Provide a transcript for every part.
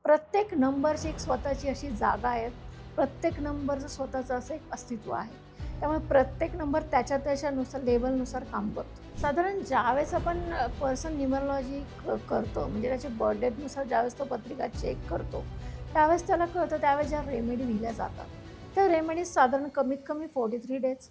प्रत्येक नंबरची एक स्वतःची अशी जागा आहे. प्रत्येक नंबरचं स्वतःचं असं एक अस्तित्व आहे. त्यामुळे प्रत्येक नंबर त्याच्यानुसार लेव्हलनुसार काम करतो. साधारण ज्यावेळेस आपण पर्सन न्यूमरोलॉजी करतो, म्हणजे त्याच्या बर्थडेनुसार ज्यावेळेस तो पत्रिका चेक करतो, त्यावेळेस त्याला कळतं, त्यावेळेस ज्या रेमेडी दिल्या जातात, त्या रेमेडीज साधारण कमीत कमी 43 डेज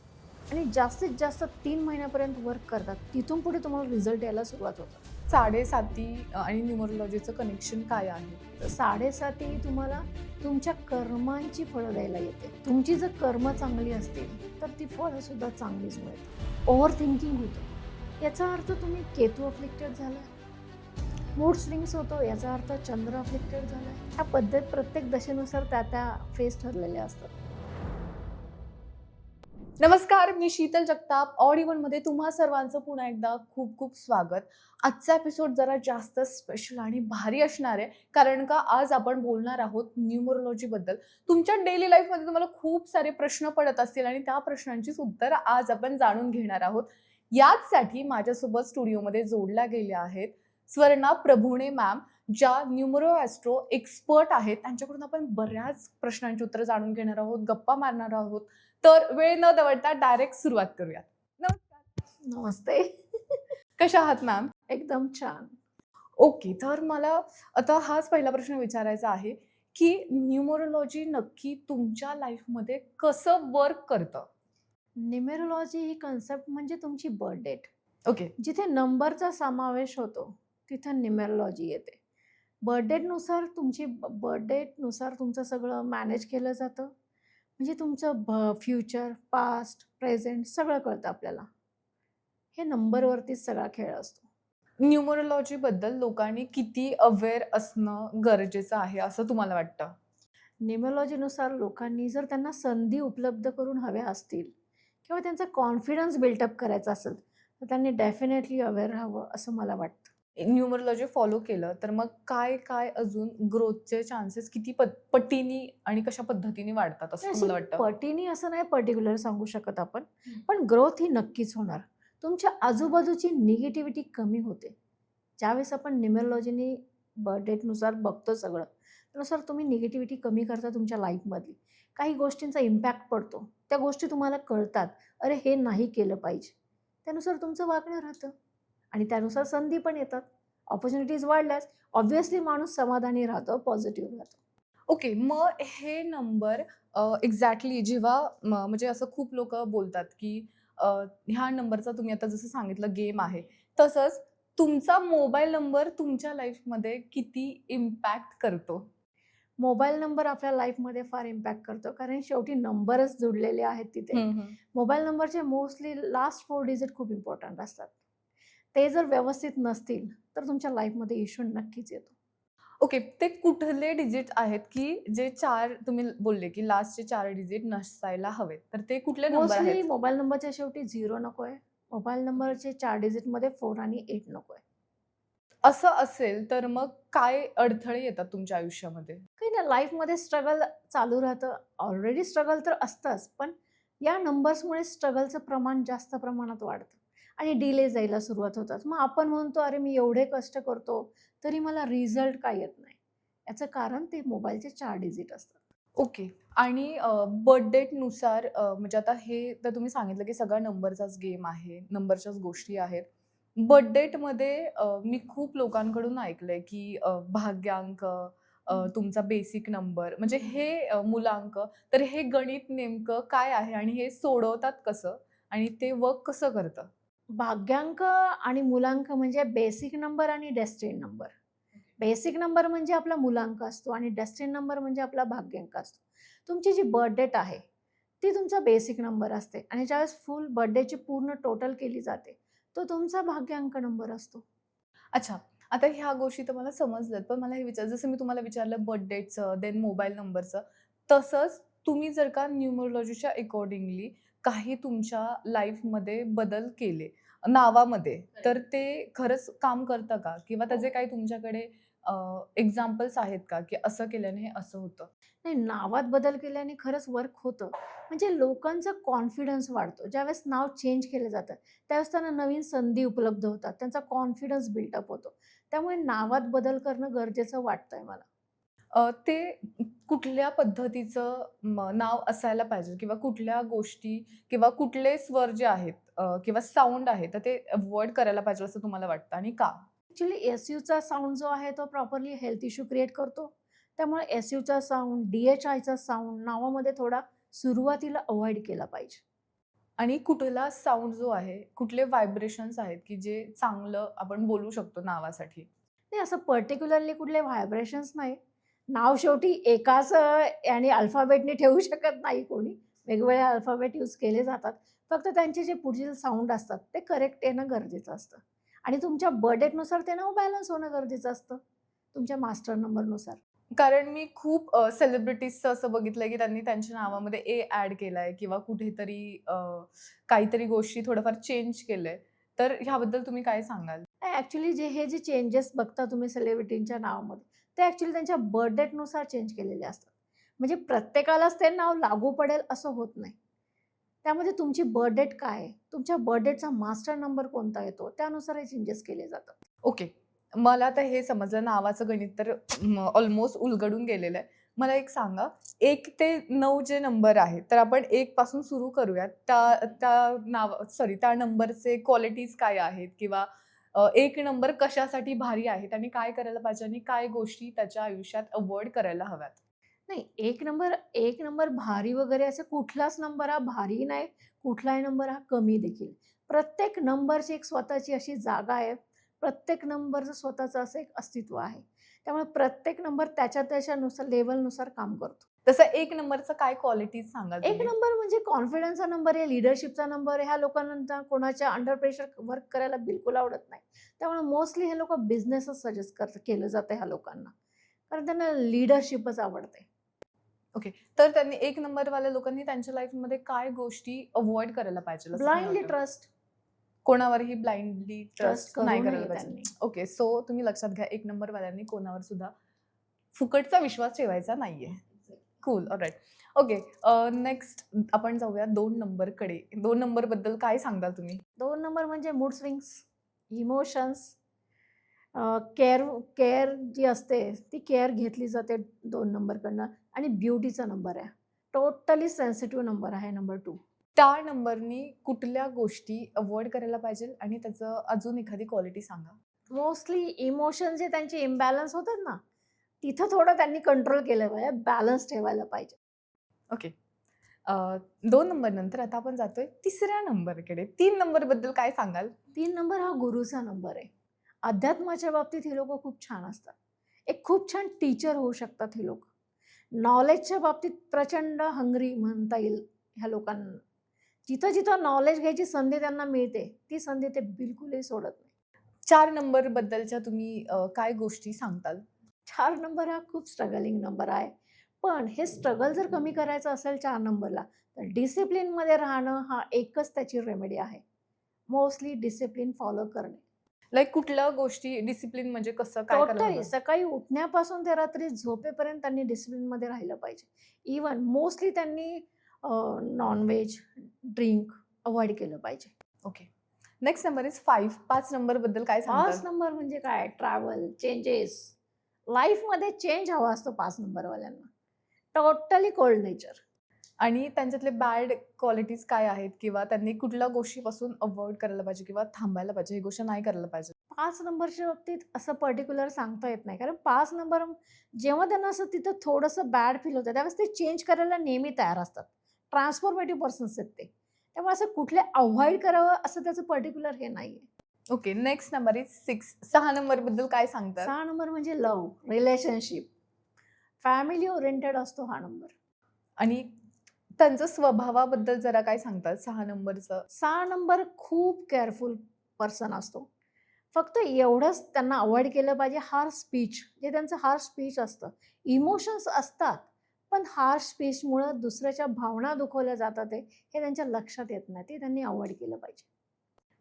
आणि जास्तीत जास्त 3 महिन्यापर्यंत वर्क करतात. तिथून पुढे तुम्हाला रिझल्ट यायला सुरुवात होतं. साडेसाती आणि न्यूमरोलॉजीचं कनेक्शन काय आहे? तर 7.5 तुम्हाला तुमच्या कर्मांची फळं द्यायला येते. तुमची जर कर्म चांगली असतील तर ती फळं सुद्धा चांगलीच मिळतात. ओव्हर थिंकिंग होतं, याचा अर्थ तुम्ही केतू अफ्लिक्टेड झाला. मूड स्विंग्स होतो, याचा अर्थ चंद्र अफ्लिक्टेड झाला. ह्या पद्धत प्रत्येक दशेनुसार त्या फेस ठरलेल्या असतात. नमस्कार, मी शीतल जगताप. ऑड इव्हनमध्ये तुम्हा सर्वांचं पुन्हा एकदा खूप खूप स्वागत. आजचा एपिसोड जरा जास्त स्पेशल आणि भारी असणार आहे, कारण का आज आपण बोलणार आहोत न्यूमरोलॉजीबद्दल. तुमच्या डेली लाईफमध्ये तुम्हाला खूप सारे प्रश्न पडत असतील आणि त्या प्रश्नांची उत्तरं आज आपण जाणून घेणार आहोत. याचसाठी माझ्यासोबत स्टुडिओमध्ये जोडल्या गेल्या आहेत स्वर्णा प्रभुणे मॅम, ज्या न्यूमरो ॲस्ट्रो एक्सपर्ट आहेत. त्यांच्याकडून आपण बऱ्याच प्रश्नांची उत्तरं जाणून घेणार आहोत, गप्पा मारणार आहोत. तर वेळ न दवडता डायरेक्ट सुरुवात करूयात. नमस्कार. नमस्ते. कशा आहात मॅम? एकदम छान. ओके, तर मला आता हाच पहिला प्रश्न विचारायचा आहे की न्यूमरोलॉजी नक्की तुमच्या लाईफमध्ये कसं वर्क करतं? न्यूमरोलॉजी ही कन्सेप्ट म्हणजे तुमची बर्थ डेट. ओके. जिथे नंबरचा समावेश होतो तिथं न्यूमरोलॉजी येते. बर्थ डेटनुसार तुमचं सगळं मॅनेज केलं जातं. म्हणजे तुमचं फ्युचर, पास्ट, प्रेझेंट सगळं कळतं आपल्याला. हे नंबरवरतीच सगळा खेळ असतो. न्यूमरोलॉजीबद्दल लोकांनी किती अवेअर असणं गरजेचं आहे असं तुम्हाला वाटतं? न्यूमरोलॉजीनुसार लोकांनी जर त्यांना संधी उपलब्ध करून हव्या असतील किंवा त्यांचा कॉन्फिडन्स बिल्टअप करायचा असेल, तर त्यांनी डेफिनेटली अवेअर राहावं असं मला वाटतं. न्यूमरोलॉजी फॉलो केलं तर मग काय काय अजून ग्रोथचे चान्सेस किती पटीने आणि कशा पद्धतीने वाढतात असं अशी तुम्हाला वाटतं? पटीने असं नाही पर्टिक्युलर सांगू शकत आपण, पण ग्रोथ ही नक्कीच होणार. तुमच्या आजूबाजूची निगेटिव्हिटी कमी होते. ज्यावेळेस आपण न्यूमरोलॉजीनी बर्थ डेटनुसार बघतो सगळं, त्यानुसार तुम्ही निगेटिव्हिटी कमी करता तुमच्या लाईफमधली. काही गोष्टींचा इम्पॅक्ट पडतो. त्या गोष्टी तुम्हाला कळतात, अरे हे नाही केलं पाहिजे. त्यानुसार तुमचं वागणं राहतं आणि त्यानुसार संधी पण येतात. ऑपॉर्च्युनिटीज वाढल्यास ऑब्व्हियसली माणूस समाधानी राहतो, पॉझिटिव्ह राहतो. ओके. मग हे नंबर एक्झॅक्टली जेव्हा म्हणजे असं खूप लोकं बोलतात, की ह्या नंबरचा तुम्ही आता जसं सांगितलं गेम आहे. तसंच तुमचा मोबाईल नंबर तुमच्या लाईफमध्ये किती इम्पॅक्ट करतो? मोबाईल नंबर आपल्या लाईफमध्ये फार इम्पॅक्ट करतो, कारण शेवटी नंबरच जुडलेले आहेत तिथे. हं, हं. मोबाईल नंबरचे मोस्टली लास्ट 4 डिजिट खूप इम्पॉर्टंट असतात. ते जर व्यवस्थित नसतील, तर तुमच्या लाईफमध्ये इश्यू नक्कीच येतो. ओके. ते कुठले डिजिट आहेत, की जे 4 तुम्ही बोलले, की लास्टचे 4 डिजिट नसायला हवेत. तर ते कुठले नंबर मोस्टली आहेत? मोबाईल नंबरच्या शेवटी 0 नको आहे. मोबाईल नंबरचे 4 डिजिटमध्ये 4 आणि 8 नको आहे. असं असेल तर मग काय अडथळे येतात तुमच्या आयुष्यामध्ये? काही ना लाईफमध्ये स्ट्रगल चालू राहतं. ऑलरेडी स्ट्रगल तर असतंच, पण या नंबर्समुळे स्ट्रगलचं प्रमाण जास्त प्रमाणात वाढतं आणि डिले जायला सुरुवात होतात. मग आपण म्हणतो, "अरे, मी एवढे कष्ट करतो, तरी मला रिझल्ट का येत नाही?" याचं कारण ते मोबाईलचे 4 डिजिट असतात. ओके. आणि बर्थ डेटनुसार म्हणजे आता हे तर तुम्ही सांगितलं, की सगळा नंबरचाच गेम आहे, नंबरच्याच गोष्टी आहेत. बर्थ डेटमध्ये मी खूप लोकांकडून ऐकलंय, की भाग्यांक, तुमचा बेसिक नंबर म्हणजे हे मूलांक, तर हे गणित नेमकं काय आहे आणि हे सोडवतात कसं आणि ते वर्क कसं करतं? भाग्यांक आणि मूलांक म्हणजे बेसिक नंबर आणि डेस्टिनी नंबर. बेसिक नंबर म्हणजे आपला मूलांक असतो आणि डेस्टिनी नंबर म्हणजे आपला भाग्यांक असतो. तुमची जी बर्थ डेट आहे, ती तुमचा बेसिक नंबर असते आणि ज्यावेळेस फुल बर्थ डेची पूर्ण टोटल केली जाते, तो तुमचा भाग्यांक नंबर असतो. अच्छा. आता ह्या गोष्टी तर मला समजल्यात. पण मला हे जसं मी तुम्हाला विचारलं बर्थ डेटचं, देन मोबाईल नंबरचं, तसंच तुम्ही जर का न्यूमरोलॉजीच्या अकॉर्डिंगली काही तुमच्या लाईफमध्ये बदल केले, नावामध्ये, तर ते खरंच काम करतं का? किंवा त्याचे काही तुमच्याकडे एक्झाम्पल्स आहेत का, की असं केल्याने हे असं होतं? नाही, नावात बदल केल्याने खरंच वर्क होतं. म्हणजे लोकांचा कॉन्फिडन्स वाढतो. ज्यावेळेस नाव चेंज केलं जातं, त्यावेळेस त्यांना नवीन संधी उपलब्ध होतात. त्यांचा कॉन्फिडन्स बिल्टअप होतो. त्यामुळे नावात बदल करणं गरजेचं वाटतंय मला. ते कुठल्या पद्धतीचं नाव असायला पाहिजे किंवा कुठल्या गोष्टी किंवा कुठले स्वर जे आहेत किंवा साउंड आहे, तर ते अव्हॉइड करायला पाहिजे असं तुम्हाला वाटतं आणि का? ॲक्च्युली एस-यूचा साउंड जो आहे तो प्रॉपरली हेल्थ इश्यू क्रिएट करतो. त्यामुळे एस-यूचा साउंड, डी-एच-आयचा साउंड नावामध्ये थोडा सुरुवातीला अव्हॉइड केला पाहिजे. आणि कुठला साउंड जो आहे, कुठले व्हायब्रेशन्स आहेत, की जे चांगलं आपण बोलू शकतो नावासाठी? नाही असं पर्टिक्युलरली कुठले व्हायब्रेशन्स नाही. नाव शेवटी एकाच आणि अल्फाबेटने ठेवू शकत नाही कोणी. वेगवेगळे अल्फाबेट यूज केले जातात. फक्त त्यांचे जे पुढील साउंड असतात ते करेक्ट येणं गरजेचं असतं. आणि तुमच्या बर्थ डेटनुसार ते नाव बॅलन्स होणं गरजेचं असतं. तुमच्या मास्टर नंबरनुसार. कारण मी खूप सेलिब्रिटीजचं असं बघितलंय, की त्यांनी त्यांच्या नावामध्ये ए ॲड केलाय किंवा कुठेतरी काहीतरी गोष्टी थोडंफार चेंज केलंय. तर ह्याबद्दल तुम्ही काय सांगाल? ॲक्च्युली हे जे चेंजेस बघता तुम्ही सेलिब्रिटींच्या नावामध्ये, ते ॲक्च्युली त्यांच्या बर्थ डेटनुसार चेंज केलेले असतात. म्हणजे प्रत्येकालाच ते नाव लागू पडेल असं होत नाही. त्यामध्ये तुमची बर्थ डेट काय आहे? तुमच्या बर्थ डेटचा मास्टर नंबर कोणता येतो? त्यानुसार हे चेंजेस केले जातात. ओके. मला आता हे समजलं नावाचं गणित तर ऑलमोस्ट उलगडून गेलेलं आहे. मला एक सांगा 1 ते 9 जे नंबर आहेत, तर आपण 1 पासून सुरू करूयात. त्या त्या नंबरचे क्वालिटीज काय आहेत? किंवा 1 नंबर कशासाठी भारी आहेत आणि काय करायला पाहिजे आणि काय गोष्टी त्याच्या आयुष्यात अव्हॉइड करायला हव्यात? नाही, एक नंबर भारी वगैरे असा कुठलाच नंबर हा भारी नाही, कुठलाही नंबर हा कमी देखील. प्रत्येक नंबरची एक स्वतःची अशी जागा आहे. प्रत्येक नंबरचं स्वतःचं असं एक अस्तित्व आहे. त्यामुळे प्रत्येक नंबर त्याच्या लेव्हलनुसार काम करतो. तसं 1 नंबरचं काय क्वालिटीज सांगाल एक तुम्ही? नंबर म्हणजे कॉन्फिडन्सचा नंबर आहे, लीडरशिपचा नंबर आहे. ह्या लोकांना कोणाच्या अंडर प्रेशर वर्क करायला बिलकुल आवडत नाही. त्यामुळे मोस्टली हे लोकं बिझनेसच सजेस्ट केलं जातं ह्या लोकांना. कारण त्यांना लीडरशिपच आवडते. ओके. तर त्यांनी 1 नंबरवाल्या लोकांनी त्यांच्या लाईफमध्ये काय गोष्टी अव्हॉइड करायला पाहिजेल असं तुम्हाला ब्लाइंडली वाटतं? ट्रस्ट कोणावरही ब्लाइंडली ट्रस्ट ट्रस्ट नाही करू करायला नये पाहिजे. त्यांनी. ओके. सो तुम्ही लक्षात घ्या 1 नंबरवाल्यांनी कोणावर सुद्धा फुकटचा विश्वास ठेवायचा नाहीये. कूल. ऑलराइट. ओके. नेक्स्ट आपण जाऊया 2 नंबरकडे. 2 नंबरबद्दल काय सांगाल तुम्ही? 2 नंबर म्हणजे mood swings, emotions, care care जी असते ती केअर घेतली जाते 2 नंबरकडनं आणि ब्युटीचा नंबर आहे. टोटली सेन्सिटिव्ह नंबर आहे नंबर 2. त्या नंबरनी कुठल्या गोष्टी अव्हॉइड करायला पाहिजेल आणि त्याचं अजून एखादी क्वालिटी सांगा? मोस्टली इमोशन जे त्यांचे इम्बॅलन्स होतात ना, तिथं थोडं त्यांनी कंट्रोल केलं पाहिजे, बॅलन्स ठेवायला पाहिजे. ओके. 2 नंबर नंतर आता आपण जातोय 3ऱ्या नंबरकडे. 3 नंबरबद्दल काय सांगाल? 3 नंबर हा गुरुचा नंबर आहे. अध्यात्माच्या बाबतीत ही लोकं खूप छान असतात. एक खूप छान टीचर होऊ शकतात ही लोकं. नॉलेजच्या बाबतीत प्रचंड हंग्री म्हणता येईल ह्या लोकांना. जिथं-जिथं नॉलेज घ्यायची संधी त्यांना मिळते, ती संधी ते बिलकुलही सोडत नाही. 4 नंबरबद्दलच्या तुम्ही काय गोष्टी सांगताल? 4 नंबर हा खूप स्ट्रगलिंग नंबर आहे. पण हे स्ट्रगल जर कमी करायचं असेल 4 नंबरला, तर डिसिप्लिनमध्ये राहणं हा एकच त्याची रेमेडी आहे. मोस्टली डिसिप्लिन फॉलो करणे. लाइक कुठल्या गोष्टी डिसिप्लिन म्हणजे कसं काय करायला टोटली हवं? सकाळी उठण्यापासून ते रात्री झोपेपर्यंत त्यांनी डिसिप्लिनमध्ये राहिलं पाहिजे. इव्हन मोस्टली त्यांनी नॉन-व्हेज, ड्रिंक अव्हॉइड केलं पाहिजे. ओके. Next number is 5. 5 नंबरबद्दल काय 5 सांगताल? नंबर म्हणजे काय ट्रॅव्हल, चेंजेस. लाईफमध्ये चेंज हवा असतो 5 नंबरवाल्यांना. Totally cold nature. आणि त्यांच्यातले बॅड क्वालिटीज काय आहेत किंवा त्यांनी कुठल्या गोष्टीपासून अव्हॉइड करायला पाहिजे किंवा थांबायला पाहिजे, ही गोष्ट नाही करायला पाहिजे? 5 नंबरच्या बाबतीत असं पर्टिक्युलर सांगता येत नाही. कारण 5 नंबर जेव्हा त्यांना असं तिथं थोडंसं बॅड फील होतं, त्यावेळेस ते चेंज करायला नेहमी तयार असतात. ट्रान्सफॉर्मेटिव्ह पर्सन्स आहेत ते. त्यामुळे असं कुठले अव्हॉइड करावं असं त्याचं पर्टिक्युलर हे नाहीये. ओके. Next number is 6. 6 नंबरबद्दल काय सांगताल? 6 नंबर म्हणजे लव्ह, रिलेशनशिप, फॅमिली ओरिएंटेड असतो हा नंबर. आणि त्यांचं स्वभावाबद्दल जरा काय सांगताल 6 नंबरचं? 6 नंबर खूप केअरफुल पर्सन असतो. फक्त एवढंच त्यांना अव्हॉइड केलं पाहिजे हार्श स्पीच. जे त्यांचं हार्श स्पीच असतं. इमोशन्स असतात, पण हार्श स्पीचमुळं दुसऱ्याच्या भावना दुखवल्या जातात हे त्यांच्या लक्षात येत नाही. ते त्यांनी अव्हॉइड केलं पाहिजे.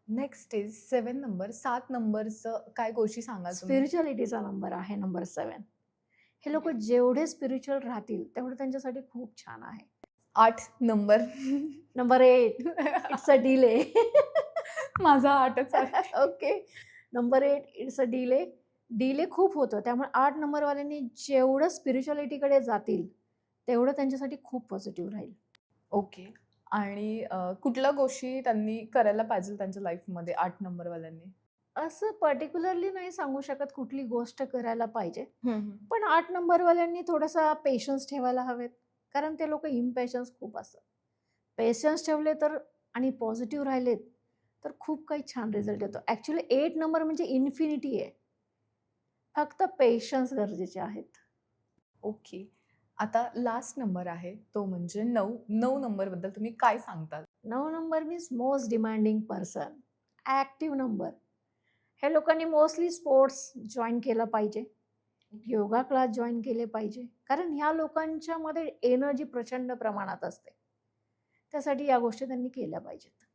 Next is 7 number. 7 नंबरचं काय गोष्टी सांगाल तुम्ही? स्पिरिच्युअलिटीचा नंबर आहे नंबर 7. हे लोकं जेवढे स्पिरिच्युअल राहतील, तेवढं त्यांच्यासाठी खूप छान आहे. 8 number. Number 8 it's a delay. माझा 8च आहे. Okay. Number 8 it's a delay. Delay खूप होतं. त्यामुळे 8 नंबरवाल्यांनी जेवढं स्पिरिच्युअलिटीकडे जातील, तेवढं त्यांच्यासाठी खूप पॉझिटिव्ह राहील. ओके. आणि कुठल्या गोष्टी त्यांनी करायला पाहिजे त्यांच्या लाईफमध्ये 8 नंबरवाल्यांनी? असं पर्टिक्युलरली नाही सांगू शकत कुठली गोष्ट करायला पाहिजे. हं, हं. पण 8 नंबरवाल्यांनी थोडासा पेशन्स ठेवायला हवेत. कारण ते लोकं इम्पेशन्स खूप असतात. पेशन्स ठेवले तर आणि पॉझिटिव्ह राहिलेत, तर खूप काही छान रिझल्ट येतो. ॲक्चुअली 8 नंबर म्हणजे इन्फिनिटी आहे. फक्त पेशन्स गरजेचे आहेत. ओके. आता लास्ट नंबर आहे तो म्हणजे 9. 9 नंबरबद्दल तुम्ही काय सांगताल? 9 number means most demanding person. Active number. हे लोकांनी मोस्टली स्पोर्ट्स जॉइन केलं पाहिजे. योगा क्लास जॉइन केले पाहिजे. कारण ह्या लोकांच्यामध्ये एनर्जी प्रचंड प्रमाणात असते. त्यासाठी या गोष्टी त्यांनी केल्या पाहिजेत.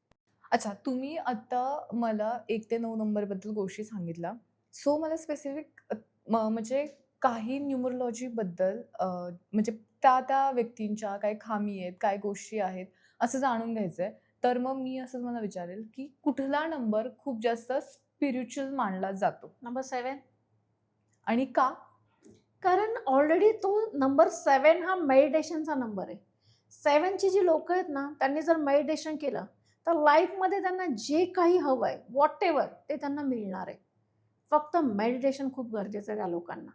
अच्छा, तुम्ही आता मला 1 ते 9 नंबरबद्दल गोष्टी सांगितल्या. सो मला स्पेसिफिक म्हणजे काही न्यूमरोलॉजीबद्दल म्हणजे त्या व्यक्तींच्या काय खामी आहेत, काय गोष्टी आहेत, असं जाणून घ्यायचंय. तर मग मी असं तुम्हाला विचारेल, की कुठला नंबर खूप जास्त स्पिरिच्युअल मानला जातो नंबर 7. आणि का? कारण ऑलरेडी तो नंबर 7 हा मेडिटेशनचा नंबर आहे. 7 ची जी लोकं आहेत ना, त्यांनी जर मेडिटेशन केलं, तर लाईफमध्ये त्यांना जे काही हवं आहे, व्हॉटेव्हर ते त्यांना मिळणार आहे. फक्त मेडिटेशन खूप गरजेचं आहे त्या लोकांना.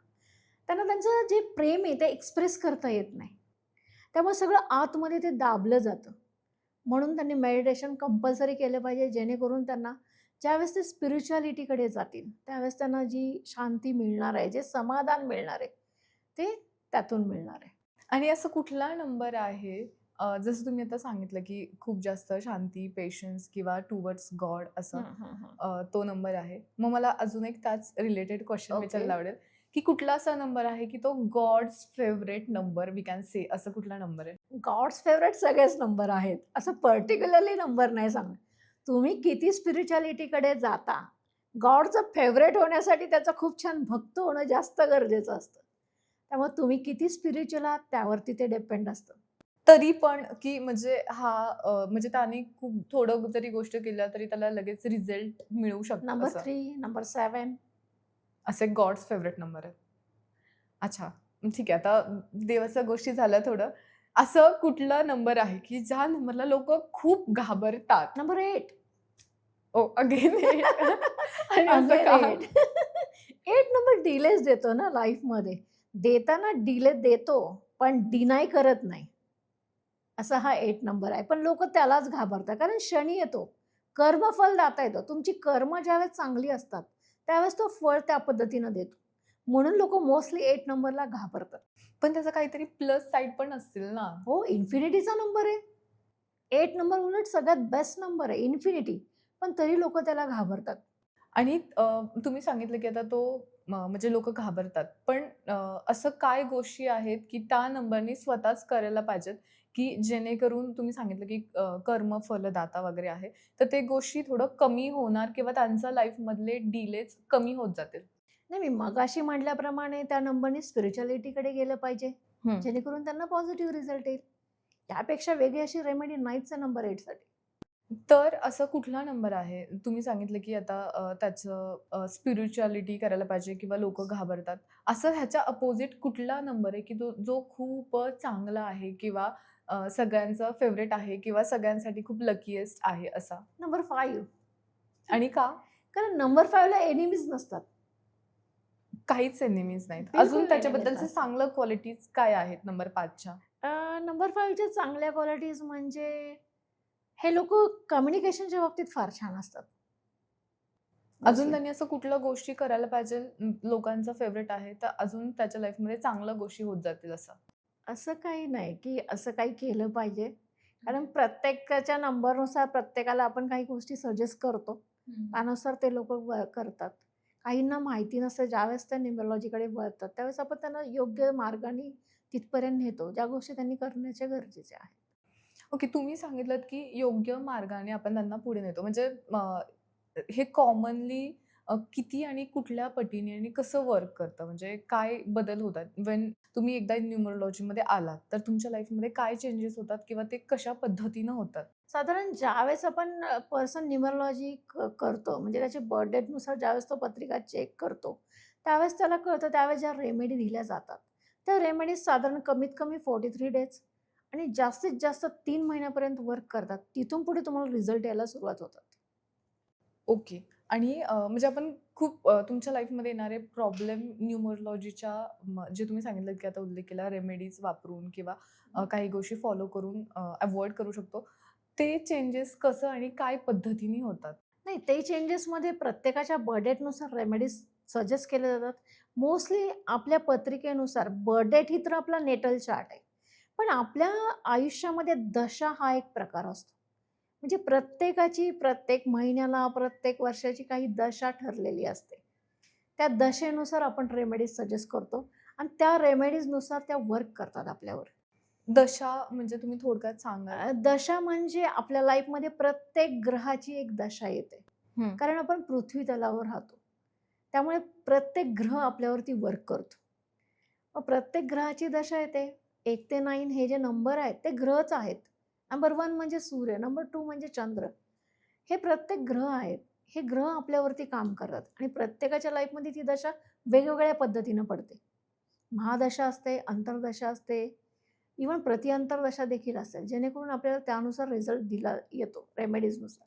त्यांना त्यांचं जे प्रेम आहे ते एक्सप्रेस करता येत नाही. त्यामुळे सगळं आतमध्ये ते दाबलं जातं. म्हणून त्यांनी मेडिटेशन कंपल्सरी केलं पाहिजे, जेणेकरून त्यांना ज्यावेळेस ते स्पिरिच्युअलिटीकडे जातील, त्यावेळेस त्यांना जी शांती मिळणार आहे, जे समाधान मिळणार आहे, ते त्यातून मिळणार आहे. आणि असं कुठला नंबर आहे जसं तुम्ही आता सांगितलं, की खूप जास्त शांती, पेशन्स किंवा टुवर्ड्स गॉड असं हं, हं, हं. तो नंबर आहे. मग मला अजून एक त्याच रिलेटेड क्वेशन ओके. विचारायला आवडेल, की कुठला असा नंबर आहे, की तो god's favourite number we can say असं कुठला नंबर आहे? गॉड्स फेव्हरेट सगळेच नंबर आहेत. असं पर्टिक्युलरली नंबर नाही सांगणार. तुम्ही किती स्पिरिच्युअलिटीकडे जाता, गॉडचं फेव्हरेट होण्यासाठी त्याचं खूप छान भक्त होणं जास्त गरजेचं असतं. त्यामुळे तुम्ही किती स्पिरिच्युअल आहात त्यावरती ते डिपेंड असतं. तरी पण, की म्हणजे हा म्हणजे त्याने खूप थोडं जरी गोष्ट केल्या तरी त्याला लगेच रिझल्ट मिळू शकतो नंबर असं. 3, नंबर 7. असे गॉड्स फेव्हरेट नंबर आहेत. अच्छा. ठीक आहे. आता देवाच्या गोष्टी झाल्या थोडं. असं कुठला नंबर आहे, की ज्या नंबरला लोकं खूप घाबरतात? नंबर 8. ओह! अगेन 8 आणि असं अगेन का? 8. 8 नंबर डिलेज देतो ना लाईफमध्ये. देताना डिले देतो, पण डिनाय करत नाही. असा हा 8 नंबर आहे. पण लोकं त्यालाच घाबरतात. कारण शनी येतो. कर्मफलदाता येतो. तुमची कर्म ज्यावेळेस चांगली असतात, त्यावेळेस तो फळ त्या पद्धतीनं देतो. म्हणून लोकं मोस्टली 8 नंबरला घाबरतात. पण त्याचं काहीतरी प्लस साइड पण असतील ना? हो, इन्फिनिटीचा नंबर आहे. 8 नंबर उलट सगळ्यात बेस्ट नंबर आहे, इन्फिनिटी. पण तरी लोकं त्याला घाबरतात. आणि तुम्ही सांगितलं, की आता तो म्हणजे लोकं घाबरतात. पण असं काय गोष्टी आहेत, की त्या नंबरनी स्वतःच करायला पाहिजेत, की जेणेकरून तुम्ही सांगितलं, की कर्मफलदाता वगैरे आहे. तर ते गोष्टी थोडं कमी होणार किंवा त्यांच्या लाईफमधले डिलेज कमी होत जातील? नाही, मी मगाशी म्हटल्याप्रमाणे त्या नंबरनी स्पिरिच्युअलिटीकडे गेलं पाहिजे, हं. जेणेकरून त्यांना पॉझिटिव्ह रिझल्ट येईल. त्यापेक्षा वेगळी अशी रेमेडी नाहीच आहे नंबर 8 साठी. तर असा कुठला नंबर आहे? तुम्ही सांगितलं, की आता त्याचं स्पिरिच्युअलिटी करायला पाहिजे किंवा लोकं घाबरतात. असं ह्याच्या अपोझिट कुठला नंबर आहे, की जो खूप चांगला आहे किंवा सगळ्यांचा फेव्हरेट आहे किंवा सगळ्यांसाठी खूप लकीएस्ट आहे असा? नंबर 5. आणि का? कारण नंबर 5 ला एनिमीज नसतात. काहीच एनिमीज नाहीत. अजून बिलकुल एनिमीज त्याच्याबद्दलचे नसतात. चांगलं क्वालिटीज काय आहेत नंबर 5च्या? नंबर 5 च्या चांगल्या क्वालिटीज म्हणजे हे लोकं कम्युनिकेशनच्या बाबतीत फार छान असतात. अजून मोस्टली. त्यांनी असं कुठल्या गोष्टी करायला पाहिजे लोकांचा फेव्हरेट आहे, तर अजून त्याच्या लाईफमध्ये चांगल्या गोष्टी होत जातील असं? असं काही नाही, की असं काही केलं पाहिजे. कारण प्रत्येकाच्या नंबरनुसार प्रत्येकाला आपण काही गोष्टी सजेस्ट करतो. त्यानुसार ते लोकं करतात. काहींना माहिती नसतं ज्यावेळेस त्या न्यूमरोलॉजीकडे वळतात, त्यावेळेस आपण त्यांना योग्य मार्गाने तिथपर्यंत नेतो. ज्या गोष्टी त्यांनी करण्याच्या गरजेच्या आहेत. ओके. तुम्ही सांगितलत, की योग्य मार्गाने आपण त्यांना पुढे नेतो. म्हणजे हे कॉमनली किती आणि कुठल्या पटीने आणि कसं वर्क करतं? म्हणजे काय बदल होतात? व्हेन तुम्ही एकदा न्यूमरोलॉजीमध्ये आलात, तर तुमच्या लाईफमध्ये काय चेंजेस होतात किंवा ते कशा पद्धतीनं होतात? साधारण ज्यावेळेस आपण पर्सन न्यूमरोलॉजी करतो म्हणजे त्याच्या बर्थ डेटनुसार ज्यावेळेस तो पत्रिका चेक करतो, त्यावेळेस त्याला कळतं, त्यावेळेस ज्या रेमेडी दिल्या जातात, त्या रेमेडीज साधारण कमीत कमी 43 डेज आणि जास्तीत जास्त 3 महिन्यापर्यंत वर्क करतात. तिथून पुढे तुम्हाला रिझल्ट यायला सुरुवात होतात. ओके. आणि म्हणजे आपण खूप तुमच्या लाईफमध्ये येणारे प्रॉब्लेम न्यूमरोलॉजीच्या जे तुम्ही सांगितलं की आता उल्लेख केला रेमेडीज वापरून किंवा काही गोष्टी फॉलो करून अव्हॉइड करू शकतो. ते चेंजेस कसं आणि काय पद्धतीने होतात? नाही, ते चेंजेसमध्ये प्रत्येकाच्या बर्थडेटनुसार रेमेडीज सजेस्ट केल्या जातात. मोस्टली आपल्या पत्रिकेनुसार बर्थडेट ही तर आपला नेटल चार्ट आहे. पण आपल्या आयुष्यामध्ये दशा हा एक प्रकार असतो. म्हणजे प्रत्येकाची प्रत्येक महिन्याला, प्रत्येक वर्षाची काही दशा ठरलेली असते. त्या दशेनुसार आपण रेमेडीज सजेस्ट करतो आणि त्या रेमेडीजनुसार त्या वर्क करतात आपल्यावर. दशा म्हणजे तुम्ही थोडक्यात सांगाल? दशा म्हणजे आपल्या लाईफमध्ये प्रत्येक ग्रहाची एक दशा येते. हं. कारण आपण पृथ्वी तलावर राहतो. त्यामुळे प्रत्येक ग्रह आपल्यावरती वर्क करतो. मग प्रत्येक ग्रहाची दशा येते. 1 ते 9 हे जे नंबर आहेत ते ग्रहच आहेत. नंबर 1 म्हणजे सूर्य, नंबर 2 म्हणजे चंद्र. हे प्रत्येक ग्रह आहेत. हे ग्रह आपल्यावरती काम करतात आणि प्रत्येकाच्या लाईफमध्ये ती दशा वेगवेगळ्या पद्धतीनं पडते. महादशा असते, अंतर्दशा असते, इव्हन प्रतिअंतर्दशा देखील असेल, जेणेकरून आपल्याला त्यानुसार रिझल्ट दिला येतो रेमेडीजनुसार.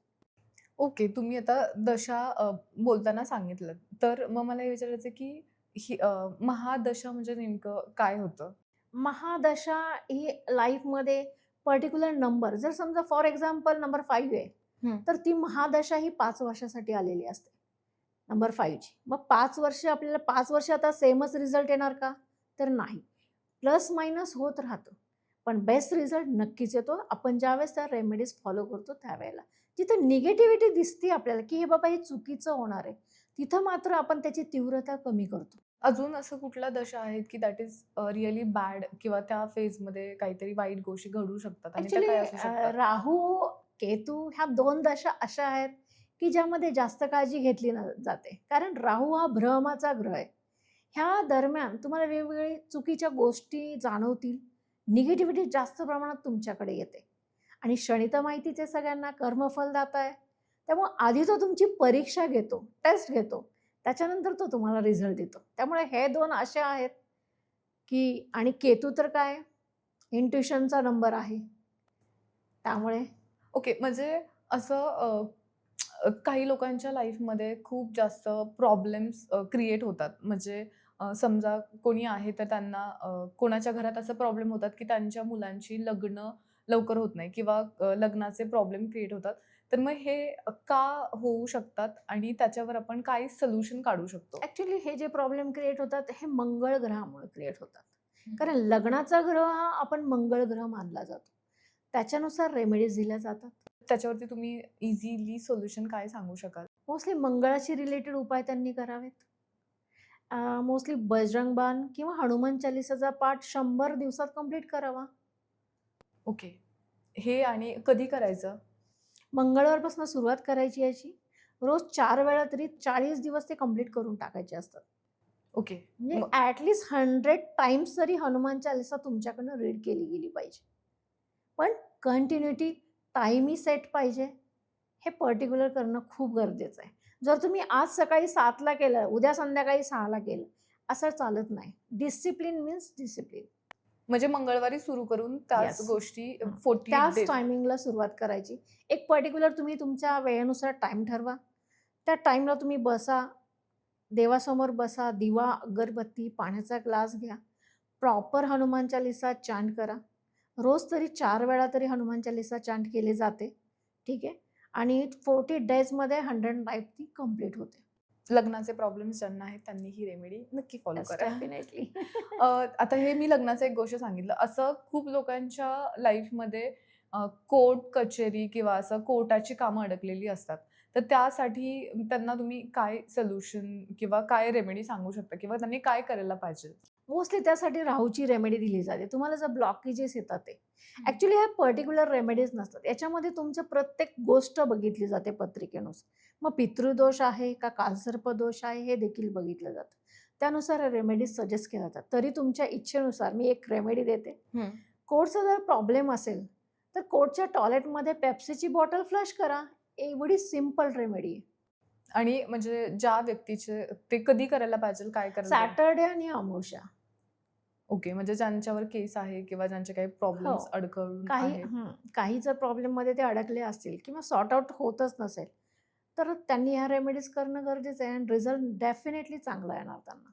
ओके. तुम्ही आता दशा बोलताना सांगितलंत. तर मग मला हे विचारायचं आहे की ही महादशा म्हणजे नेमकं काय होतं? महादशा ही लाईफमध्ये पर्टिक्युलर नंबर जर समजा फॉर एक्झाम्पल नंबर 5 आहे, हं. तर ती महादशा ही 5 वर्षासाठी आलेली असते. नंबर 5 ची. मग 5 वर्ष आपल्याला 5 वर्ष आता सेमच रिझल्ट येणार का? तर नाही. प्लस मायनस होत राहतं. पण बेस्ट रिझल्ट नक्कीच येतो आपण ज्यावेळेस त्या रेमेडीज फॉलो करतो त्यावेळेला. जिथं निगेटिव्हिटी दिसते आपल्याला, की हे बाबा हे चुकीचं होणार आहे. तिथं मात्र आपण त्याची तीव्रता कमी करतो. अजून असं कुठल्या दशा आहेत की दॅट इज रिअली बॅड किंवा त्या फेजमध्ये काहीतरी वाईट गोष्टी घडू शकतात आणि त्या ॲक्चुअली काय असू शकतात? राहू, केतू ह्या 2 दशा अशा आहेत, की ज्यामध्ये जास्त काळजी घेतली जाते. कारण राहू हा भ्रमाचा ग्रह आहे. ह्या दरम्यान तुम्हाला वेगवेगळ्या चुकीच्या गोष्टी जाणवतील. निगेटिव्हिटी जास्त प्रमाणात तुमच्याकडे येते. आणि शनी तर माहितीच आहे सगळ्यांना कर्मफलदाता आहे. त्यामुळे आधी तो तुमची परीक्षा घेतो, टेस्ट घेतो. त्याच्यानंतर तो तुम्हाला रिझल्ट देतो. त्यामुळे हे 2 असे आहेत, की आणि केतू तर काय इंट्युशनचा नंबर आहे. त्यामुळे ओके. म्हणजे असं काही लोकांच्या लाईफमध्ये खूप जास्त प्रॉब्लेम्स क्रिएट होतात. म्हणजे समजा कोणी आहे तर त्यांना कोणाच्या घरात असं प्रॉब्लेम होतात, की त्यांच्या मुलांची लग्न लवकर होत नाही किंवा लग्नाचे प्रॉब्लेम क्रिएट होतात. तर मग हे का होऊ शकतात आणि त्याच्यावर आपण काय सोल्युशन काढू शकतो? ॲक्चुअली हे जे प्रॉब्लेम क्रिएट होतात, हे मंगळ ग्रहामुळे क्रिएट होतात. हं. कारण लग्नाचा ग्रह हा आपण मंगळ ग्रह मानला जातो. त्याच्यानुसार रेमेडीज दिल्या जातात. त्याच्यावरती तुम्ही इझिली सोल्युशन काय सांगू शकाल? मोस्टली मंगळाशी रिलेटेड उपाय त्यांनी करावेत. मोस्टली बजरंग बाण किंवा हनुमान चालीसाचा पाठ 100 दिवसात कंप्लीट करावा. ओके. हे आणि कधी करायचं? मंगळवारपासून सुरुवात करायची याची. रोज 4 वेळा तरी 40 दिवस ते कंप्लीट करून टाकायचे असतात. ओके. म्हणजे मग ॲट लीस्ट 100 टाइम्स तरी हनुमान चालीसा तुमच्याकडनं रीड केली गेली पाहिजे. पण कंटिन्युटी टाईमही सेट पाहिजे. हे पर्टिक्युलर करणं खूप गरजेचं आहे. जर तुम्ही आज सकाळी 7:00ला केलं, उद्या संध्याकाळी 6:00ला केलं, असं चालत नाही. Discipline means discipline. म्हणजे मंगळवारी सुरू करून त्याच येस. गोष्टी हां. 40 त्याच डेज. टायमिंगला सुरुवात करायची. एक पर्टिक्युलर तुम्ही तुमच्या वेळेनुसार टाईम ठरवा. त्या टाईमला तुम्ही बसा, देवासमोर बसा, दिवा, अगरबत्ती, पाण्याचा ग्लास घ्या. प्रॉपर हनुमान चालीसा चांट करा. रोज तरी 4 वेळा तरी हनुमान चालीसा चांट केली जाते. ठीक आहे. आणि 40 डेजमध्ये 100 टाइम ती कंप्लीट होते. लग्नाचे प्रॉब्लेम्स ज्यांना आहेत त्यांनी ही रेमेडी नक्की फॉलो येस, करा. डेफिनेटली. आता हे मी लग्नाचं एक गोष्ट सांगितलं. असं खूप लोकांच्या लाईफमध्ये कोर्ट कचेरी किंवा असं कोर्टाची कामं अडकलेली असतात. तर त्यासाठी त्यांना तुम्ही काय सोल्युशन किंवा काय रेमेडी सांगू शकता किंवा त्यांनी काय करायला पाहिजे? मोस्टली त्यासाठी राहूची रेमेडी दिली जाते. तुम्हाला जर ब्लॉकेजेस येतात ते. हं. ॲक्चुअली ह्या पर्टिक्युलर रेमेडीज नसतात. याच्यामध्ये तुमचं प्रत्येक गोष्ट बघितली जाते पत्रिकेनुसार. मग पितृदोष आहे का कालसर्पदोष आहे हे देखील बघितलं जातं. त्यानुसार रेमेडीज सजेस्ट केल्या जातात. तरी तुमच्या इच्छेनुसार मी एक रेमेडी देते. हं. कोर्टचा जर प्रॉब्लेम असेल, तर कोर्टच्या टॉयलेटमध्ये पेप्सीची बॉटल फ्लश करा. एवढी सिंपल रेमेडी आहे. आणि म्हणजे ज्या व्यक्तीचे ते कधी करायला पाहिजे, काय करायला पाहिजे? सॅटर्डे आणि अमावस्या. ओके, म्हणजे ज्यांच्यावर केस आहे किंवा ज्यांचे काही हो. प्रॉब्लेम्स अडकळून काही आहेत. काही जर प्रॉब्लेममध्ये ते अडकले असतील किंवा सॉर्ट आउट होतच नसेल, तर त्यांनी ह्या रेमेडीज करणं गरजेचं आहे आणि रिझल्ट डेफिनेटली चांगला येणार त्यांना.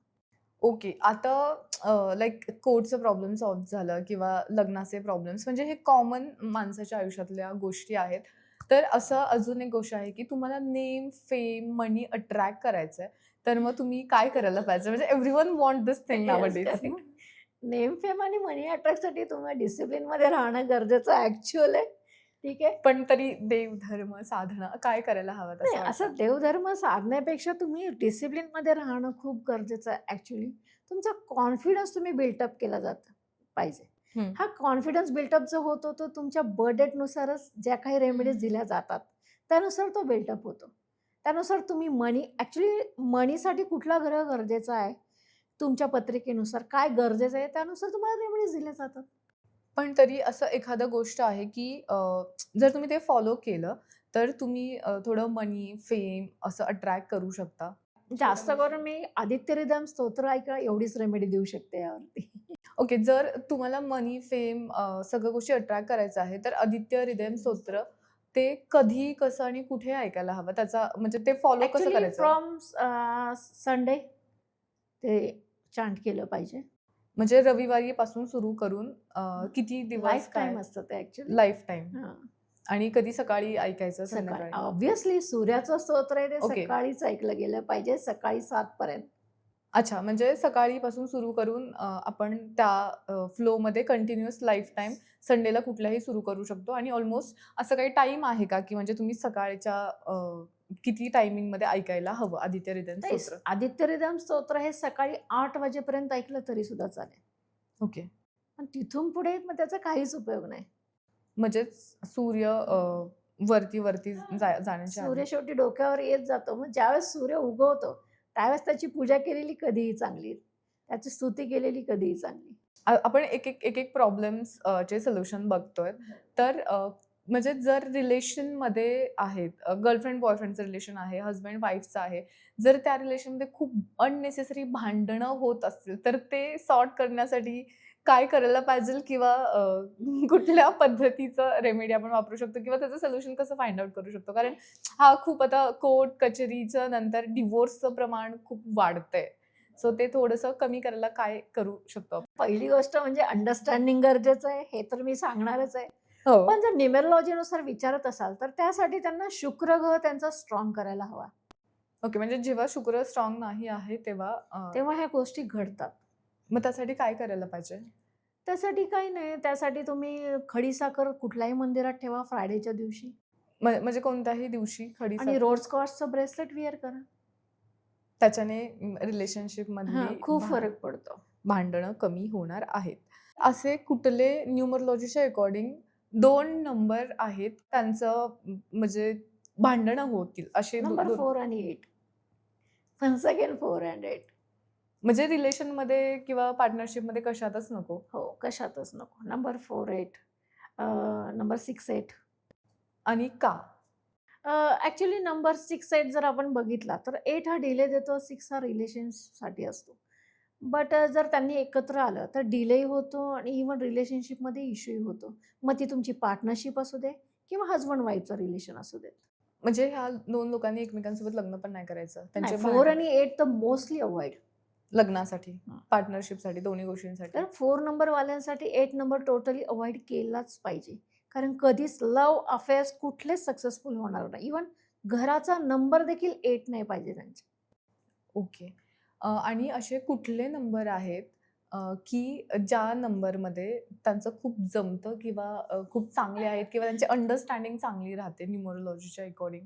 ओके. आता लाइक कोर्टचं प्रॉब्लेम सॉल्व्ह झालं किंवा लग्नाचे प्रॉब्लेम्स म्हणजे हे कॉमन माणसाच्या आयुष्यातल्या गोष्टी आहेत. तर असं अजून एक गोष्ट आहे, की तुम्हाला नेम, फेम, मनी अट्रॅक्ट करायचं आहे. तर मग तुम्ही काय करायला पाहिजे? म्हणजे everyone want this thing yes, nowadays. Correct. Name, fame आणि मनी अट्रॅक्टसाठी तुम्हाला डिसिप्लिनमध्ये राहणं गरजेचं ॲक्चुअल आहे. ठीक आहे. पण तरी देव, धर्म, साधना काय करायला हवं नाही, असं वाटतं? असं देवधर्म साधण्यापेक्षा तुम्ही डिसिप्लिनमध्ये राहणं खूप गरजेचं आहे ॲक्चुअली. तुमचा कॉन्फिडन्स तुम्ही बिल्टअप केला पाहिजे. हं. हा कॉन्फिडन्स बिल्टअप जो होतो तो तुमच्या बर्थ डेटनुसारच ज्या काही रेमेडीज दिल्या जातात, त्यानुसार तो बिल्टअप होतो. त्यानुसार तुम्ही ॲक्चुअली मनीसाठी कुठला ग्रह गरजेचा आहे, तुमच्या पत्रिकेनुसार काय गरजेचं आहे, त्यानुसार तुम्हाला रेमेडीज दिल्या जातात. पण तरी असं एखादं गोष्ट आहे, की जर तुम्ही ते फॉलो केलं, तर तुम्ही थोडं मनी, फेम असं अट्रॅक्ट करू शकता. जास्त करून मी आदित्य हृदयम स्तोत्र ऐका एवढीच रेमेडी देऊ शकते यावरती. ओके. जर तुम्हाला मनी, फेम सगळ्या गोष्टी अट्रॅक्ट करायचं आहे, तर आदित्य हृदयम स्तोत्र ते कधी, कसं आणि कुठे ऐकायला हवं? त्याचा म्हणजे ते फॉलो कसं ॲक्चुअली करायचं? फ्रॉम संडे ते चांट केलं पाहिजे. म्हणजे रविवारीपासून सुरू करून किती दिवस काय? लाईफटाईम असतं ते ॲक्चुअली. लाईफटाईम. हां. आणि कधी सकाळी ऐकायचं, सकाळी संध्याकाळी? ऑब्व्हियसली सूर्याचं स्तोत्र आहे ते ओके. सकाळीच ऐकलं गेलं पाहिजे, सकाळी 7 पर्यंत. अच्छा, म्हणजे सकाळीपासून सुरू करून आपण त्या फ्लोमध्ये कंटिन्युअस लाईफटाईम संडेला कुठलाही सुरू करू शकतो आणि ऑलमोस्ट असं काही टाईम आहे का, की म्हणजे तुम्ही सकाळच्या किती टायमिंगमध्ये ऐकायला हवं आदित्य हृदय तेच स्तोत्र? आदित्य हृदयम स्तोत्र हे सकाळी 8 वाजेपर्यंत ऐकलं तरी सुद्धा चालेल. ओके. पण तिथून पुढे मग त्याचा काहीच उपयोग नाही. म्हणजेच सूर्य वरती जाण्याच्या आधी. सूर्य शेवटी डोक्यावर येत जातो. मग ज्यावेळेस सूर्य उगवतो, त्यावेळेस त्याची पूजा केलेली कधीही चांगली. त्याची स्तुती केलेली कधीही चांगली. आपण एक प्रॉब्लेम्स चे सोल्युशन बघतोय. तर म्हणजे जर रिलेशनमध्ये आहेत, गर्लफ्रेंड बॉयफ्रेंडचं रिलेशन आहे, हसबँड वाईफचं आहे. जर त्या रिलेशनमध्ये खूप अननेसेसरी भांडणं होत असतील, तर ते सॉर्ट करण्यासाठी काय करायला पाहिजे किंवा कुठल्या पद्धतीचं रेमेडी आपण वापरू शकतो किंवा त्याचं सोल्युशन कसं फाइंड आउट करू शकतो? कारण हा खूप आता कोर्ट कचेरीचं नंतर डिव्होर्सचं प्रमाण खूप वाढतंय. सो ते थोडंसं कमी करायला काय करू शकतो आपण? पहिली गोष्ट म्हणजे अंडरस्टँडिंग गरजेचं आहे, हे तर मी सांगणारच आहे. हो. पण जर न्यूमरोलॉजीनुसार विचारत असाल, तर त्यासाठी त्यांना शुक्र ग्रह त्यांचा स्ट्राँग करायला हवा. ओके. म्हणजे जेव्हा शुक्र स्ट्राँग नाही आहे तेव्हा तेव्हा ह्या गोष्टी घडतात. मग त्यासाठी काय करायला पाहिजे? त्यासाठी काही नाही, त्यासाठी तुम्ही खडीसाखर कुठल्याही मंदिरात ठेवा फ्रायडेच्या दिवशी म्हणजे कोणत्याही दिवशी आणि खडीसाखर रोज क्वार्ट्सचं ब्रेसलेट वेअर करा. त्याच्याने रिलेशनशिपमधली खूप फरक पडतो. भांडणं कमी होणार आहेत. असे कुठले न्यूमरोलॉजीच्या अकॉर्डिंग 2 नंबर आहेत त्यांचं म्हणजे भांडणं होतील असे नंबर 4 आणि 8. Once again 4 and 8. म्हणजे रिलेशनमध्ये किंवा पार्टनरशिपमध्ये कशातच नको? हो, कशातच नको. नंबर 4, 8 नंबर 6, 8 आणि का? ॲक्चुअली नंबर 6, 8 जर आपण बघितला, तर 8 हा डिले देतो, 6 हा रिलेशनसाठी असतो. बट जर त्यांनी एकत्र आलं, तर डिलेही होतो आणि इव्हन रिलेशनशिपमध्ये इश्यूही होतो. मग ती तुमची पार्टनरशिप असू दे किंवा हसबंड वाईफचं रिलेशन असू दे. म्हणजे ह्या 2 लोकांनी एकमेकांसोबत लग्न पण नाही करायचं. त्यांचे नाही, 4 आणि 8 तर मोस्टली अव्हॉइड. लग्नासाठी, हां. पार्टनरशिपसाठी, दोन्ही गोष्टींसाठी. कारण 4 नंबरवाल्यांसाठी 8 नंबर टोटली अव्हॉइड केलाच पाहिजे. कारण कधीच लव्ह अफेअर्स कुठलेच सक्सेसफुल होणार नाही. इव्हन घराचा नंबर देखील 8 नाही पाहिजे त्यांचा. ओके. आणि असे कुठले नंबर आहेत की ज्या नंबरमध्ये त्यांचं खूप जमतं किंवा खूप चांगले आहेत किंवा त्यांची अंडरस्टँडिंग चांगली राहते न्यूमरोलॉजीच्या अकॉर्डिंग?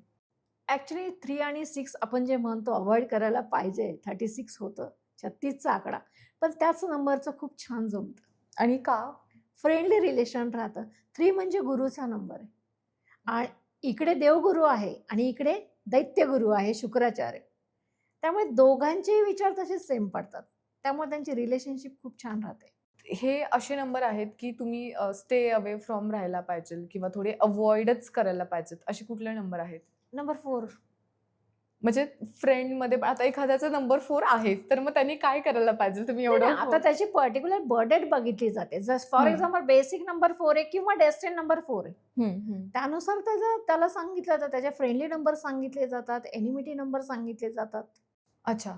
ॲक्चुअली 3 आणि 6 आपण जे म्हणतो अव्हॉइड करायला पाहिजे. 36 होतं, 36चा आकडा. पण त्याच नंबरचं खूप छान जमतं. आणि का? फ्रेंडली रिलेशन राहतं. 3 म्हणजे गुरुचा नंबर आहे. आणि इकडे देवगुरु आहे आणि इकडे दैत्यगुरु आहे शुक्राचार्य. त्यामुळे दोघांचेही विचार तसेच सेम पडतात. त्यामुळे त्यांची रिलेशनशिप खूप छान राहते. हे असे नंबर आहेत की तुम्ही स्टे अवे फ्रॉम राहायला पाहिजे किंवा थोडे अव्हॉइडच करायला पाहिजेत. असे कुठले नंबर आहेत? नंबर 4 म्हणजे फ्रेंडमध्ये पण आता एखाद्याचा नंबर 4 आहेच, तर मग त्यांनी काय करायला पाहिजे? तुम्ही नाही, नाही, एवढं आता त्याची पर्टिक्युलर बर्थ बघितली जाते. जस्ट फॉर हं, एक्झाम्पल बेसिक नंबर 4 आहे किंवा डेस्टिनी नंबर 4 आहे. हं, हं. त्यानुसार त्याला सांगितलं जातं. त्याचे फ्रेंडली नंबर सांगितले जातात, एनिमिटी नंबर सांगितले जातात. अच्छा.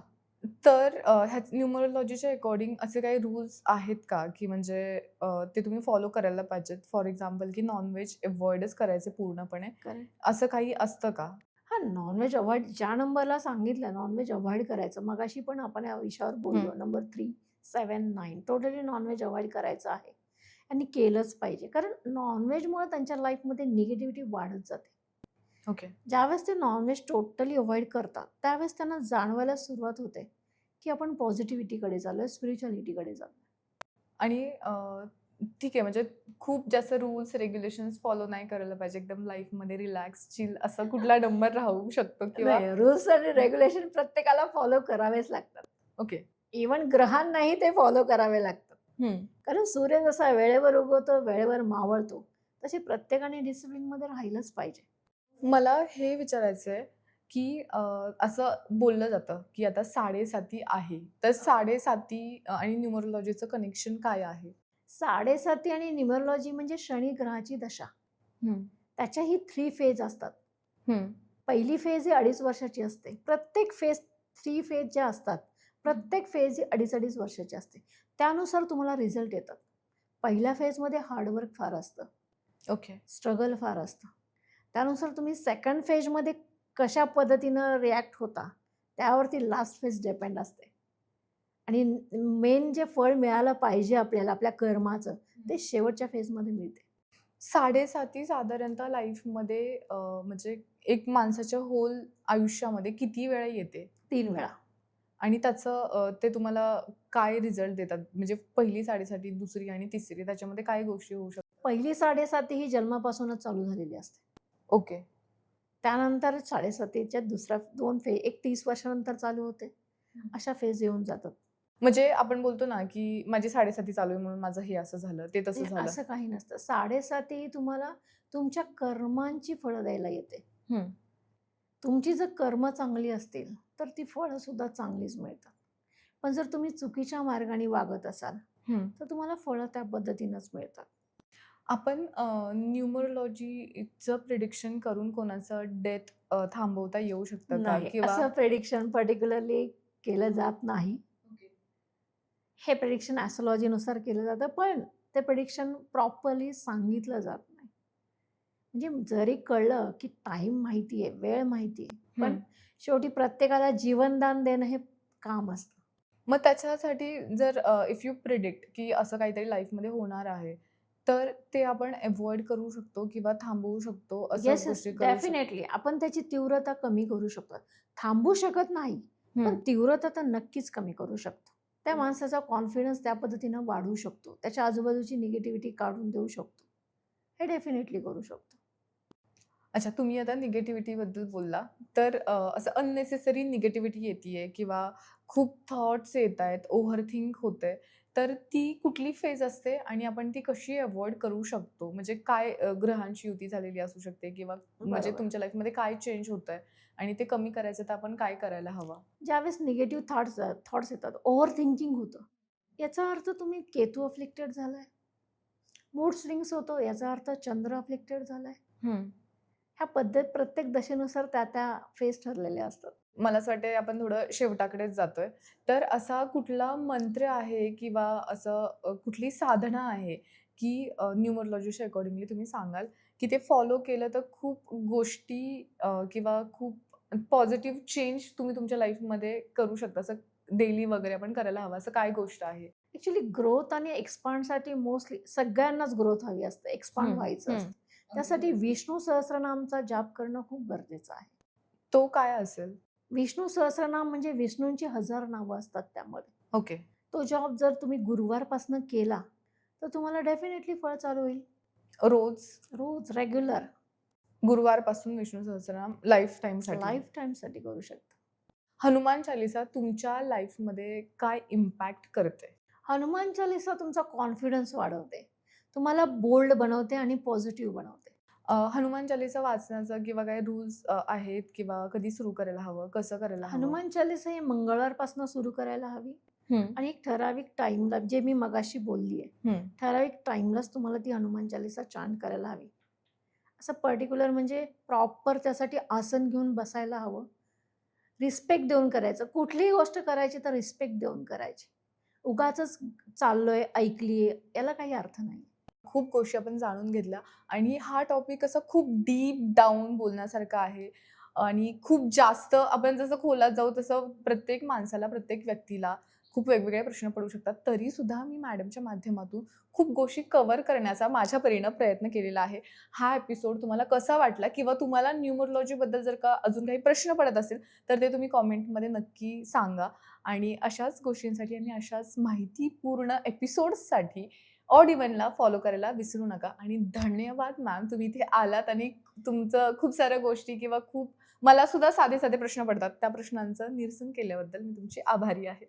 तर ह्या न्यूमरोलॉजीच्या अकॉर्डिंग असे काही रूल्स आहेत का, की म्हणजे ते तुम्ही फॉलो करायला पाहिजेत? फॉर एक्झाम्पल की नॉन-व्हेज अव्हॉइडच करायचे पूर्णपणे, करेक्ट. असं काही असतं का? हां, नॉन-व्हेज अव्हॉइड ज्या नंबरला सांगितलं नॉन-व्हेज अव्हॉइड करायचं. मगाशी पण आपण या विषयावर हं. बोललो. नंबर 3, 7, 9 टोटली नॉन-व्हेज अव्हॉइड करायचं आहे आणि केलंच पाहिजे. कारण नॉन-व्हेजमुळे त्यांच्या लाईफमध्ये निगेटिव्हिटी वाढत जाते. ओके. ज्यावेळेस ते नॉन-व्हेज टोटली अव्हॉइड करतात, त्यावेळेस त्यांना जाणवायला सुरुवात होते, की आपण पॉझिटिव्हिटीकडे चाललोय, स्पिरिच्युअलिटीकडे चाललोय. आणि ठीक आहे, म्हणजे खूप जास्त रूल्स, रेग्युलेशन्स फॉलो नाही करायला पाहिजे. एकदम लाईफमध्ये रिलॅक्स, चिल असा कुठला नंबर राहू शकतो किंवा नाही, रूल्स आणि रेग्युलेशन प्रत्येकाला फॉलो करावेच लागतात. ओके. इव्हन ग्रहांनाही ते फॉलो करावे लागतात. हं. कारण सूर्य जसा वेळेवर उगवतो, वेळेवर मावळतो, तसे प्रत्येकाने डिसिप्लिनमध्ये राहिलंच पाहिजे. मला हे विचारायचं आहे, की असं बोललं जातं, की आता 7:30 आहे. तर 7:30 आणि न्यूमरोलॉजीचं कनेक्शन काय आहे? 7:30 आणि न्यूमरोलॉजी म्हणजे शनी ग्रहाची दशा. हं, त्याच्याही 3 फेज असतात. हं. पहिली फेज ही 2.5 वर्षाची असते. प्रत्येक फेज 3 फेज ज्या असतात, प्रत्येक फेज ही 2.5 वर्षाची असते. त्यानुसार तुम्हाला रिझल्ट येतात. पहिल्या फेजमध्ये हार्डवर्क फार असतं, ओके. स्ट्रगल फार असतं. त्यानुसार तुम्ही सेकंड फेजमध्ये कशा पद्धतीनं रिॲक्ट होता, त्यावरती लास्ट फेज डिपेंड असते. आणि मेन जे फळ मिळालं पाहिजे आपल्याला आपल्या कर्माचं, ते शेवटच्या फेजमध्ये मिळते. 7:30 साधारणतः लाईफमध्ये म्हणजे एक माणसाच्या होल आयुष्यामध्ये किती वेळा येते? 3 वेळा. आणि त्याचं ते तुम्हाला काय रिझल्ट देतात? म्हणजे पहिली 7:30, दुसरी आणि तिसरी त्याच्यामध्ये काय गोष्टी होऊ शकतात? पहिली 7:30 ही जन्मापासूनच चालू झालेली असते. ओके. त्यानंतर 7:30च्या दुसरा 2 फेज एक 30 वर्षानंतर चालू होते. अशा फेज येऊन जातात. म्हणजे आपण बोलतो ना, की माझी 7:30 चालू आहे म्हणून माझं हे असं झालं, ते तसं नाही, झालं. असं काही नसतं. 7:30 ही तुम्हाला तुमच्या कर्मांची फळं द्यायला येते. हं, तुमची जर कर्म चांगली असतील, तर ती फळं सुद्धा चांगलीच मिळतात. पण जर तुम्ही चुकीच्या मार्गाने वागत असाल, हं. तर तुम्हाला फळं त्या पद्धतीनंच मिळतात. आपण न्यूमरोलॉजीचं प्रिडिक्शन करून कोणाचं डेथ थांबवता येऊ शकतं का? नाही, किंवा असं प्रेडिक्शन पर्टिक्युलरली केलं जात नाही. हे प्रेडिक्शन ॲस्ट्रोलॉजीनुसार केलं जातं, पण ते प्रेडिक्शन प्रॉपरली सांगितलं जात नाही. म्हणजे जरी कळलं, की टाईम माहिती आहे, वेळ माहिती आहे, पण हं. शेवटी प्रत्येकाला जीवनदान देणं हे काम असतं. मग त्याच्यासाठी जर इफ यू प्रिडिक्ट की असं काहीतरी लाईफमध्ये होणार आहे, तर ते आपण अव्हॉइड करू शकतो किंवा थांबवू शकतो, असं येस, येस, गोष्टी करू शकतो. डेफिनेटली आपण त्याची तीव्रता कमी करू शकतो. थांबवू शकत नाही, पण हं. तीव्रता तर नक्कीच कमी करू शकतो. त्या माणसाचा कॉन्फिडन्स त्या पद्धतीनं वाढवू शकतो. त्याच्या आजूबाजूची निगेटिव्हिटी काढून देऊ शकतो. हे डेफिनेटली करू शकतो. अच्छा, तुम्ही आता निगेटिव्हिटीबद्दल बोलला, तर असं अननेसेसरी निगेटिव्हिटी येतीये किंवा खूप थॉट्स येतायत, ओव्हरथिंक होतंय, तर ती कुठली फेज असते आणि आपण ती कशी अव्हॉइड करू शकतो? म्हणजे काय ग्रहांची युती झालेली असू शकते किंवा म्हणजे बरोबर. तुमच्या लाईफमध्ये काय चेंज होतंय आणि ते कमी करायचं तर आपण काय करायला हवं? ज्यावेळेस निगेटिव्ह थॉट्स येतात, ओव्हर थिंकिंग होतं. याचा अर्थ तुम्ही केतू अफ्लिक्टेड झालाय. मूड स्विंग्स होतो याचा अर्थ चंद्र अफ्लिक्टेड झालाय. हं. ह्या पद्धत प्रत्येक दशेनुसार त्या फेज ठरलेल्या असतात. मला असं वाटतंय आपण थोडं शेवटाकडेच जातोय. तर असा कुठला मंत्र आहे किंवा असं कुठली साधना आहे, की न्यूमरोलॉजीच्या अकॉर्डिंगली तुम्ही सांगाल, की ते फॉलो केलं तर खूप गोष्टी किंवा खूप पॉझिटिव्ह चेंज तुम्ही तुमच्या लाईफमध्ये करू शकता. असं डेली वगैरे आपण करायला हवं, असं काय गोष्ट आहे? ॲक्चुअली ग्रोथ आणि एक्सपांडसाठी मोस्टली सगळ्यांनाच ग्रोथ हवी असते, एक्सपांड हं, व्हायचं हं. असतं. त्यासाठी विष्णू सहस्त्रनामचा जाप करणं खूप गरजेचं आहे. तो काय असेल? विष्णू सहस्त्रनाम म्हणजे विष्णूंची 1000 नावं असतात त्यामध्ये. ओके. तो जॉब जर तुम्ही गुरुवारपासून केला, तर तुम्हाला डेफिनेटली फळ चालू होईल. रोज रोज रेग्युलर गुरुवारपासून विष्णू सहस्त्रनाम लाईफ टाईमसाठी. लाईफ टाईमसाठी करू शकता. हनुमान चालीसा तुमच्या लाईफमध्ये काय इम्पॅक्ट करते? हनुमान चालीसा तुमचा कॉन्फिडन्स वाढवते. तुम्हाला बोल्ड बनवते आणि पॉझिटिव्ह बनवते. हनुमान चालीसा वाचण्याचं किंवा काही रूल्स आहेत किंवा कधी सुरू करायला हवं, कसं करायला हवं? हनुमान चालीसा ही मंगळवारपासून सुरू करायला हवी हं, आणि एक ठराविक टाईमला, जे मी मगाशी बोलली आहे, हं. ठराविक टाईमलाच तुम्हाला ती हनुमान चालीसा चांट करायला हवी. असं पर्टिक्युलर म्हणजे प्रॉपर त्यासाठी आसन घेऊन बसायला हवं. रिस्पेक्ट देऊन करायचं. कुठलीही गोष्ट करायची तर रिस्पेक्ट देऊन करायची. उगाचच चाललोय, ऐकलीये, याला काही अर्थ नाही. खूप गोष्टी आपण जाणून घेतल्या आणि हा टॉपिक असा खूप डीप डाऊन बोलण्यासारखा आहे आणि खूप जास्त आपण जसं खोलात जाऊ तसं प्रत्येक माणसाला, प्रत्येक व्यक्तीला खूप वेगवेगळे प्रश्न पडू शकतात. तरीसुद्धा मी मॅडमच्या माध्यमातून खूप गोष्टी कव्हर करण्याचा माझ्या परीनं प्रयत्न केलेला आहे. हा एपिसोड तुम्हाला कसा वाटला किंवा तुम्हाला न्यूमरोलॉजीबद्दल जर का अजून काही प्रश्न पडत असेल, तर ते तुम्ही कमेंटमध्ये नक्की सांगा आणि अशाच गोष्टींसाठी आणि अशाच माहितीपूर्ण एपिसोड्ससाठी ऑडिबलला फॉलो करायला विसरू नका आणि धन्यवाद मॅम, तुम्ही इथे आलात आणि तुमचं खूप साऱ्या गोष्टी किंवा खूप मला सुद्धा साधे-साधे प्रश्न पडतात. त्या प्रश्नांचं निरसन केल्याबद्दल मी तुमची आभारी आहे.